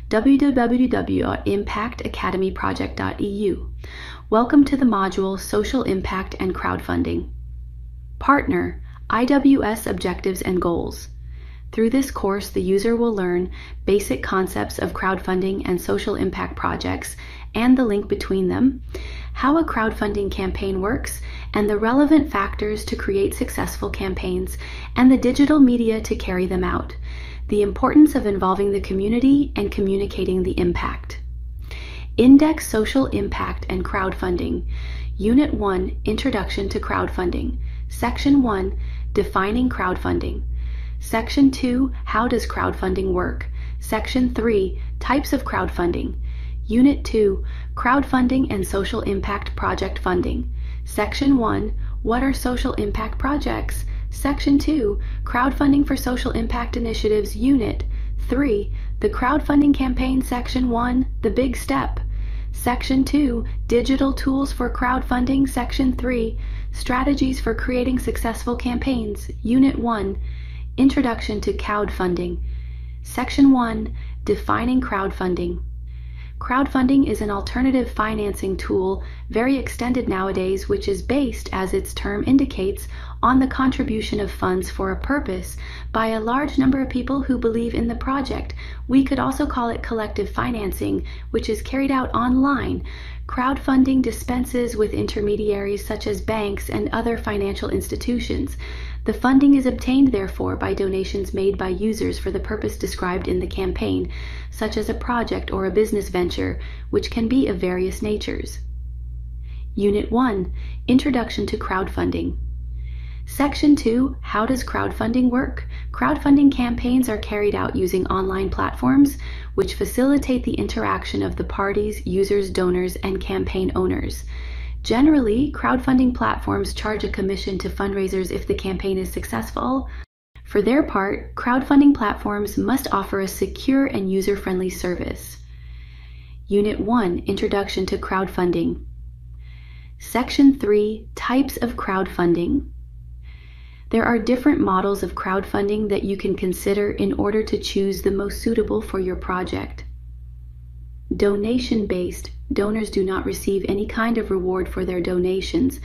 www.impactacademyproject.eu. Welcome to the module Social Impact and Crowdfunding. Partner, IWS Objectives and Goals. Through this course, the user will learn basic concepts of crowdfunding and social impact projects and the link between them, how a crowdfunding campaign works, and the relevant factors to create successful campaigns, and the digital media to carry them out, the importance of involving the community and communicating the impact. Index Social Impact and Crowdfunding. Unit 1, Introduction to Crowdfunding. Section 1, Defining Crowdfunding. Section 2, How does crowdfunding work? Section 3, Types of crowdfunding. Unit 2, Crowdfunding and Social Impact Project Funding. Section 1, What are social impact projects? Section 2, Crowdfunding for Social Impact Initiatives. Unit 3, The Crowdfunding Campaign. Section 1, The Big Step. Section 2, Digital Tools for Crowdfunding. Section 3, Strategies for Creating Successful Campaigns. Unit 1, Introduction to Crowdfunding. Section 1, Defining Crowdfunding. Crowdfunding is an alternative financing tool, very extended nowadays, which is based, as its term indicates, on the contribution of funds for a purpose by a large number of people who believe in the project. We could also call it collective financing, which is carried out online. Crowdfunding dispenses with intermediaries such as banks and other financial institutions. The funding is obtained, therefore, by donations made by users for the purpose described in the campaign, such as a project or a business venture, which can be of various natures. Unit 1, Introduction to Crowdfunding. Section 2, How does crowdfunding work? Crowdfunding campaigns are carried out using online platforms, which facilitate the interaction of the parties, users, donors, and campaign owners. Generally, crowdfunding platforms charge a commission to fundraisers if the campaign is successful. For their part, crowdfunding platforms must offer a secure and user-friendly service. Unit 1, Introduction to Crowdfunding. Section 3, Types of Crowdfunding. There are different models of crowdfunding that you can consider in order to choose the most suitable for your project. Donation-based. Donors do not receive any kind of reward for their donations.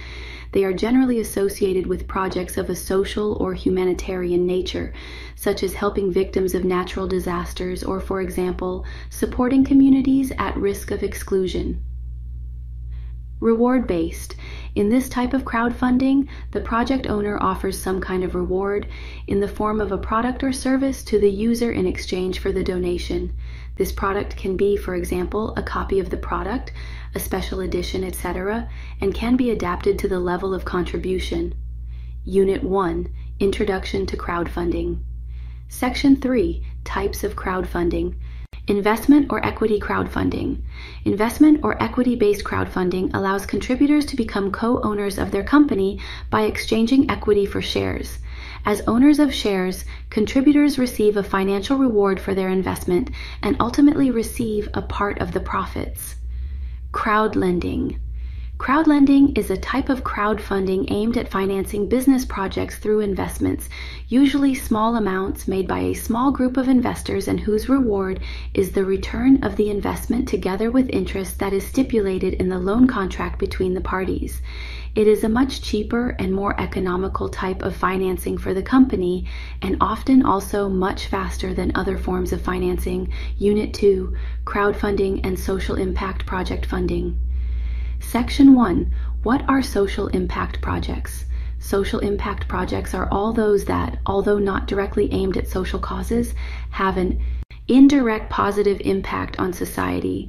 They are generally associated with projects of a social or humanitarian nature, such as helping victims of natural disasters or, for example, supporting communities at risk of exclusion. Reward-based. In this type of crowdfunding, the project owner offers some kind of reward in the form of a product or service to the user in exchange for the donation. This product can be, for example, a copy of the product, a special edition, etc., and can be adapted to the level of contribution. Unit 1, Introduction to Crowdfunding. Section 3, Types of Crowdfunding. Investment or equity crowdfunding. Investment or equity-based crowdfunding allows contributors to become co-owners of their company by exchanging equity for shares. As owners of shares, contributors receive a financial reward for their investment and ultimately receive a part of the profits. Crowdlending. Crowdlending is a type of crowdfunding aimed at financing business projects through investments, usually small amounts made by a small group of investors and whose reward is the return of the investment together with interest that is stipulated in the loan contract between the parties. It is a much cheaper and more economical type of financing for the company and often also much faster than other forms of financing. Unit 2, Crowdfunding and Social Impact Project Funding. Section 1, What are social impact projects? Social impact projects are all those that, although not directly aimed at social causes, have an indirect positive impact on society.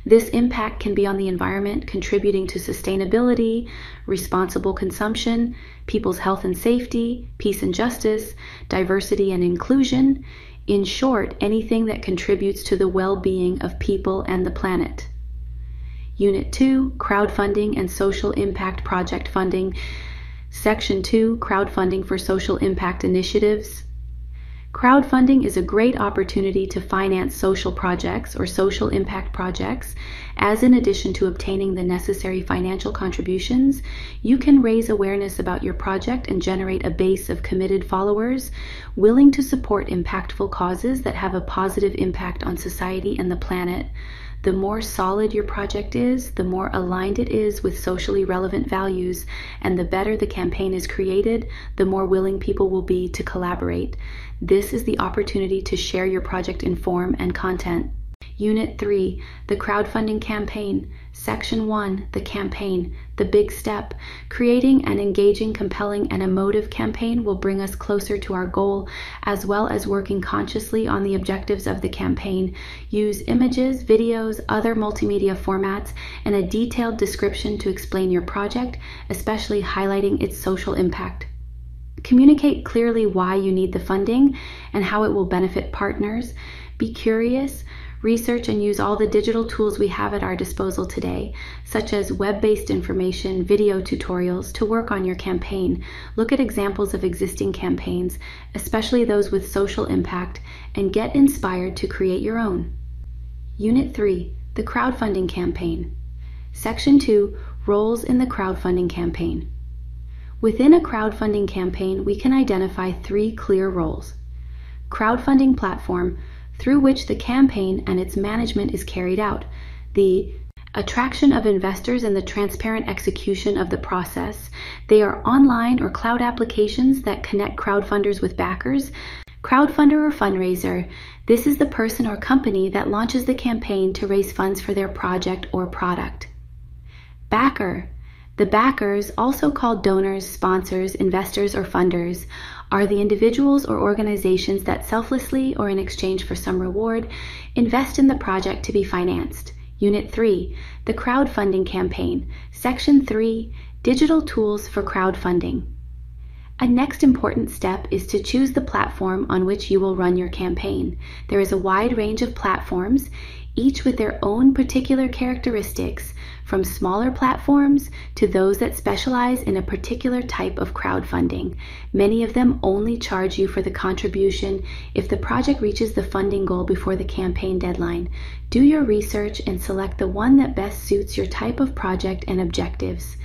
This impact can be on the environment, contributing to sustainability, responsible consumption, people's health and safety, peace and justice, diversity and inclusion. In short, anything that contributes to the well-being of people and the planet. Unit 2, Crowdfunding and Social Impact Project Funding. Section 2, Crowdfunding for Social Impact Initiatives. Crowdfunding is a great opportunity to finance social projects or social impact projects, as in addition to obtaining the necessary financial contributions, you can raise awareness about your project and generate a base of committed followers willing to support impactful causes that have a positive impact on society and the planet. The more solid your project is, the more aligned it is with socially relevant values, and the better the campaign is created, the more willing people will be to collaborate. This is the opportunity to share your project in form and content. Unit 3, the crowdfunding campaign. Section 1, the campaign, the big step. Creating an engaging, compelling, and emotive campaign will bring us closer to our goal, as well as working consciously on the objectives of the campaign. Use images, videos, other multimedia formats, and a detailed description to explain your project, especially highlighting its social impact. Communicate clearly why you need the funding and how it will benefit partners. Be curious. Research and use all the digital tools we have at our disposal today, such as web-based information, video tutorials, to work on your campaign. Look at examples of existing campaigns, especially those with social impact, and get inspired to create your own. Unit 3, the crowdfunding campaign. Section 2, roles in the crowdfunding campaign. Within a crowdfunding campaign, we can identify 3 clear roles. Crowdfunding platform, through which the campaign and its management is carried out. The attraction of investors and the transparent execution of the process. They are online or cloud applications that connect crowdfunders with backers. Crowdfunder or fundraiser. This is the person or company that launches the campaign to raise funds for their project or product. Backer. The backers, also called donors, sponsors, investors, or funders, are the individuals or organizations that selflessly or in exchange for some reward invest in the project to be financed. Unit 3, the crowdfunding campaign. Section 3, digital tools for crowdfunding. A next important step is to choose the platform on which you will run your campaign. There is a wide range of platforms, each with their own particular characteristics, from smaller platforms to those that specialize in a particular type of crowdfunding. Many of them only charge you for the contribution if the project reaches the funding goal before the campaign deadline. Do your research and select the one that best suits your type of project and objectives.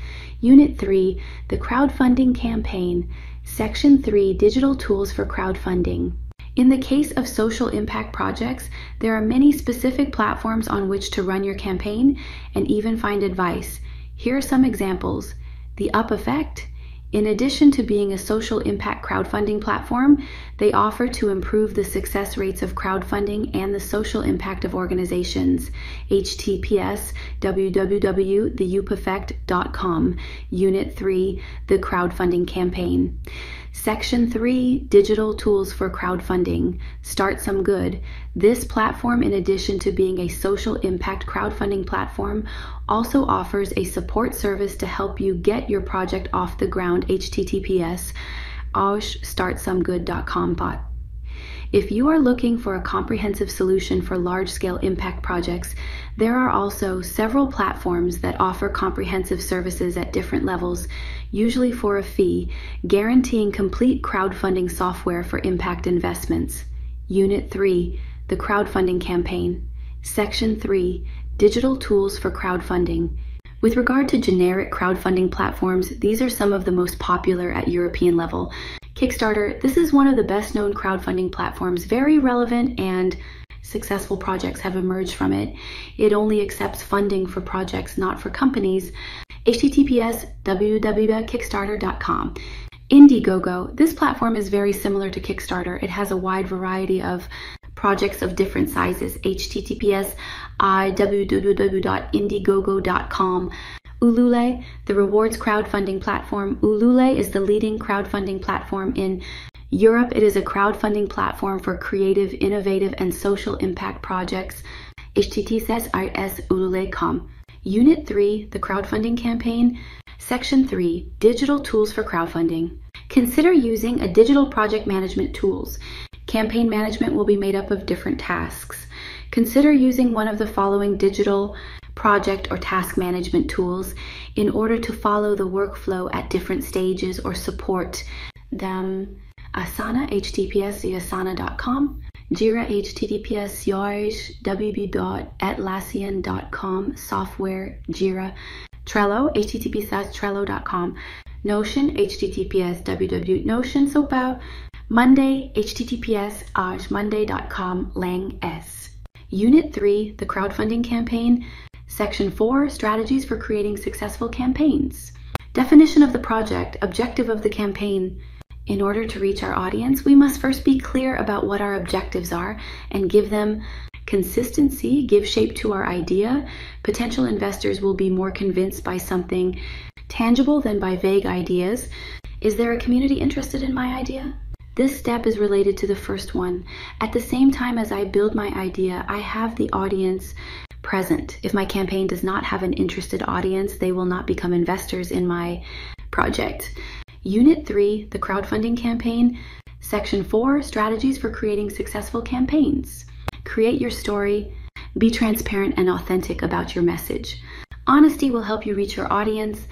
Unit 3, the crowdfunding campaign. Section 3, digital tools for crowdfunding. In the case of social impact projects, there are many specific platforms on which to run your campaign and even find advice. Here are some examples. The Up Effect. In addition to being a social impact crowdfunding platform, they offer to improve the success rates of crowdfunding and the social impact of organizations. https://www.theupeffect.com. Unit 3, the crowdfunding campaign. Section 3, digital tools for crowdfunding. Start Some Good. This platform, in addition to being a social impact crowdfunding platform, also offers a support service to help you get your project off the ground. https://startsomegood.com bot. If you are looking for a comprehensive solution for large-scale impact projects, there are also several platforms that offer comprehensive services at different levels, usually for a fee, guaranteeing complete crowdfunding software for impact investments. Unit 3, the crowdfunding campaign. Section 3, digital tools for crowdfunding. With regard to generic crowdfunding platforms, these are some of the most popular at European level. Kickstarter, this is one of the best known crowdfunding platforms, very relevant, and successful projects have emerged from it. It only accepts funding for projects, not for companies. https://www.kickstarter.com. Indiegogo, this platform is very similar to Kickstarter. It has a wide variety of projects of different sizes. https://www.indiegogo.com. Ulule, the rewards crowdfunding platform. Ulule is the leading crowdfunding platform in Europe. It is a crowdfunding platform for creative, innovative, and social impact projects. https://ulule.com. Unit 3, the crowdfunding campaign. Section 3, digital tools for crowdfunding. Consider using a digital project management tools. Campaign management will be made up of different tasks. Consider using one of the following digital project or task management tools in order to follow the workflow at different stages or support them. Asana, https://asana.com, Jira, https www.atlassian.com, software, Jira, Trello, https://trello.com, Notion, https www.notion.so, Monday, https://monday.com, Lang S. Unit 3, the crowdfunding campaign, Section 4, strategies for creating successful campaigns. Definition of the project, objective of the campaign. In order to reach our audience, we must first be clear about what our objectives are and give them consistency, give shape to our idea. Potential investors will be more convinced by something tangible than by vague ideas. Is there a community interested in my idea? This step is related to the first one. At the same time as I build my idea, I have the audience present. If my campaign does not have an interested audience, they will not become investors in my project. Unit 3, the crowdfunding campaign. Section 4, strategies for creating successful campaigns. Create your story. Be transparent and authentic about your message. Honesty will help you reach your audience,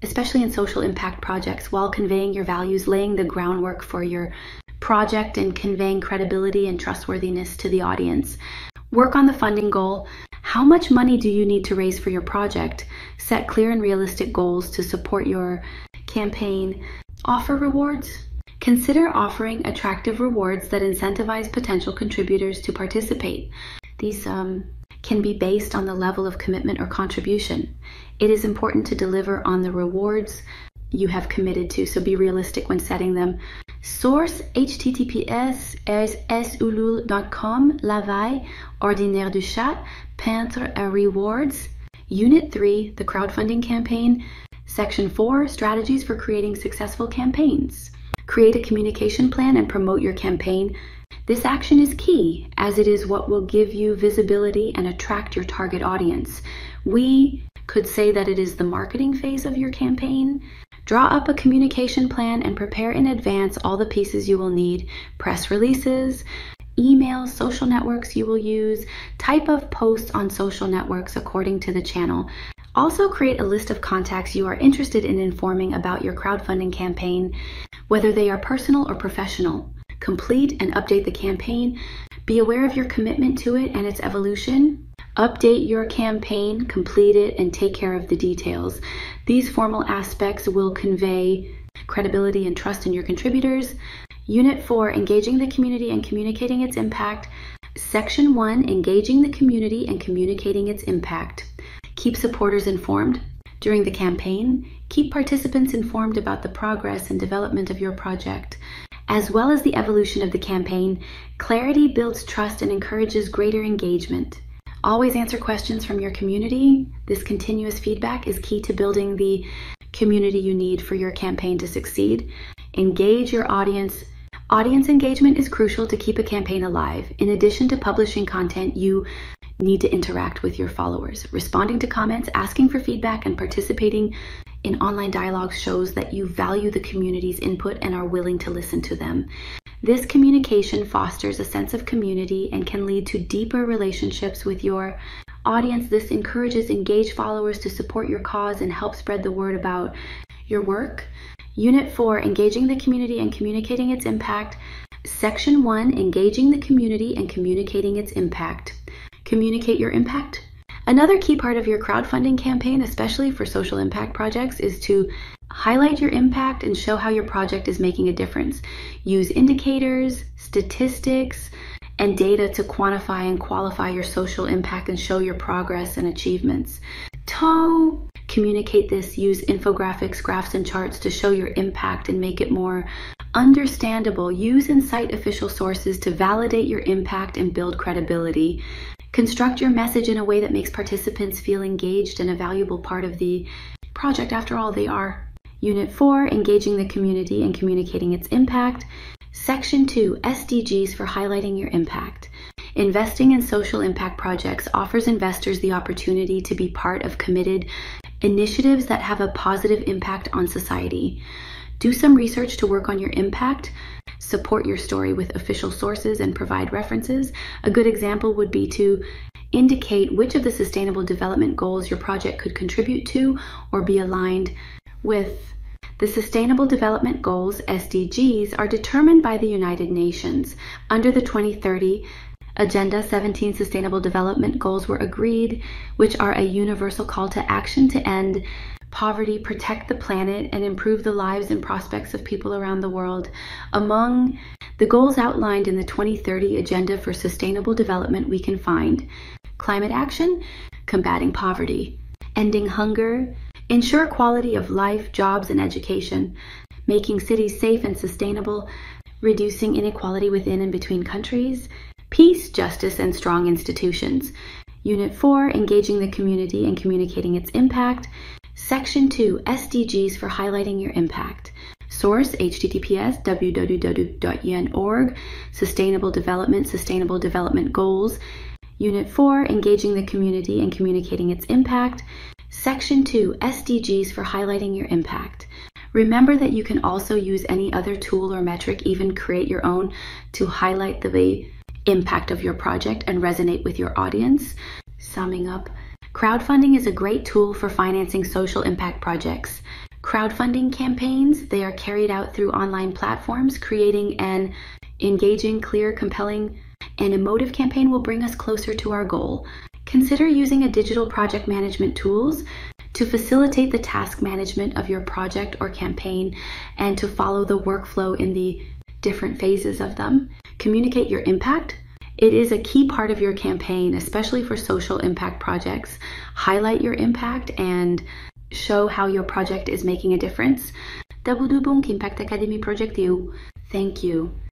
especially in social impact projects, while conveying your values, laying the groundwork for your project and conveying credibility and trustworthiness to the audience. Work on the funding goal. How much money do you need to raise for your project? Set clear and realistic goals to support your campaign. Offer rewards. Consider offering attractive rewards that incentivize potential contributors to participate. These can be based on the level of commitment or contribution. It is important to deliver on the rewards you have committed to, so be realistic when setting them. Source, https://ulul.com, Lavaille, Ordinaire du Chat, Peintre à Rewards. Unit 3, the crowdfunding campaign. Section 4, strategies for creating successful campaigns. Create a communication plan and promote your campaign. This action is key, as it is what will give you visibility and attract your target audience. We could say that it is the marketing phase of your campaign. Draw up a communication plan and prepare in advance all the pieces you will need: press releases, emails, social networks you will use, type of posts on social networks according to the channel. Also create a list of contacts you are interested in informing about your crowdfunding campaign, whether they are personal or professional. Complete and update the campaign. Be aware of your commitment to it and its evolution. Update your campaign, complete it, and take care of the details. These formal aspects will convey credibility and trust in your contributors. Unit 4, engaging the community and communicating its impact. Section 1, engaging the community and communicating its impact. Keep supporters informed during the campaign. Keep participants informed about the progress and development of your project, as well as the evolution of the campaign. Clarity builds trust and encourages greater engagement. Always answer questions from your community. This continuous feedback is key to building the community you need for your campaign to succeed. Engage your audience. Audience engagement is crucial to keep a campaign alive. In addition to publishing content, you need to interact with your followers. Responding to comments, asking for feedback, and participating in online dialogues shows that you value the community's input and are willing to listen to them. This communication fosters a sense of community and can lead to deeper relationships with your audience. This encourages engaged followers to support your cause and help spread the word about your work. Unit 4, engaging the community and communicating its impact. Section 1, engaging the community and communicating its impact. Communicate your impact. Another key part of your crowdfunding campaign, especially for social impact projects, is to highlight your impact and show how your project is making a difference. Use indicators, statistics, and data to quantify and qualify your social impact and show your progress and achievements. To communicate this, use infographics, graphs, and charts to show your impact and make it more understandable. Use and cite official sources to validate your impact and build credibility. Construct your message in a way that makes participants feel engaged and a valuable part of the project. After all, they are. Unit 4, engaging the community and communicating its impact. Section 2, SDGs for highlighting your impact. Investing in social impact projects offers investors the opportunity to be part of committed initiatives that have a positive impact on society. Do some research to work on your impact. Support your story with official sources and provide references. A good example would be to indicate which of the sustainable development goals your project could contribute to or be aligned with. The Sustainable Development Goals, SDGs, are determined by the United Nations. Under the 2030 Agenda, 17 Sustainable Development Goals were agreed, which are a universal call to action to end poverty, protect the planet, and improve the lives and prospects of people around the world. Among the goals outlined in the 2030 Agenda for Sustainable Development, we can find climate action, combating poverty, ending hunger, ensure quality of life, jobs, and education, making cities safe and sustainable, reducing inequality within and between countries, peace, justice, and strong institutions. Unit 4, engaging the community and communicating its impact. Section 2, SDGs for highlighting your impact. Source, https://www.un.org, Sustainable Development Goals. Unit 4, engaging the community and communicating its impact. Section 2, SDGs for highlighting your impact. Remember that you can also use any other tool or metric, even create your own, to highlight the impact of your project and resonate with your audience. Summing up, crowdfunding is a great tool for financing social impact projects. Crowdfunding campaigns, they are carried out through online platforms. Creating an engaging, clear, compelling, and emotive campaign will bring us closer to our goal. Consider using a digital project management tools to facilitate the task management of your project or campaign and to follow the workflow in the different phases of them. Communicate your impact. It is a key part of your campaign, especially for social impact projects. Highlight your impact and show how your project is making a difference. Dabudubong Impact Academy Project U. Thank you.